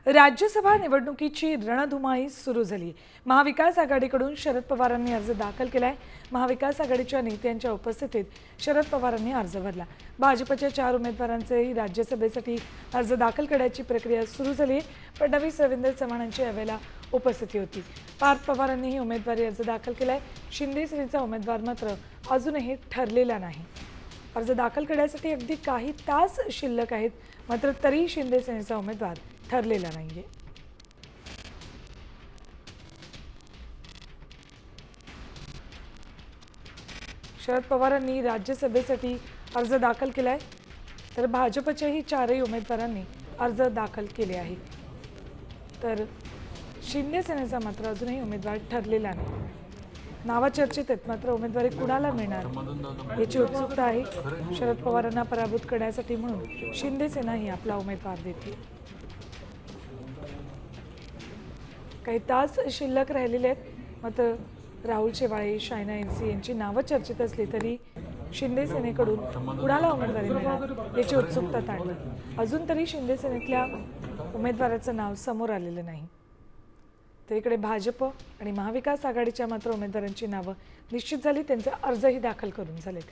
राज्यसभा निवडणुकीची रणधुमाळी सुरू झाली। महाविकास आघाडीकडून शरद पवारांनी अर्ज दाखल केलाय। महाविकास आघाडीच्या नेत्यांच्या उपस्थितीत शरद पवारांनी अर्ज भरला। भाजपच्या 4 उमेदवारांचेही राज्यसभेसाठी अर्ज दाखल करण्याची प्रक्रिया सुरू झाली। फडणवीस रवींद्र चव्हाणांची यावेळेला उपस्थिती होती। पार्थ पवारांनीही उमेदवारी अर्ज दाखल केलाय। शिंदे सेनेचा उमेदवार मात्र अजूनही ठरलेला नाही। अर्ज दाखल करण्यासाठी अगदी काही तास शिल्लक आहेत, मात्र तरी शिंदे सेनेचा उमेदवार ठरलेला नाहीये। शरद पवारांनी राज्यसभेसाठी अर्ज दाखल केलाय, तर भाजपच्याही 4 उमेदवारांनी अर्ज दाखल केले आहेत। तर शिंदे सेनेचा मात्र अजूनही उमेदवार ठरलेला नाही। नावा चर्चेत आहेत, मात्र उमेदवारी कुणाला मिळणार याची उत्सुकता आहे। शरद पवारांना पराभूत करण्यासाठी म्हणून शिंदे सेना ही आपला उमेदवार देते। काही तास शिल्लक राहिलेले आहेत, मात्र राहुल शेवाळे, शायना एनसी यांची नावं चर्चेत असली तरी शिंदे सेनेकडून कुणाला उमेदवारी मिळणार याची उत्सुकता ताणली। अजून तरी शिंदे सेनेतल्या उमेदवाराचं नाव समोर आलेलं नाही। तर इकडे भाजप आणि महाविकास आघाडीच्या मात्र उमेदवारांची नावं निश्चित झाली, त्यांचे अर्जही दाखल करून झालेत।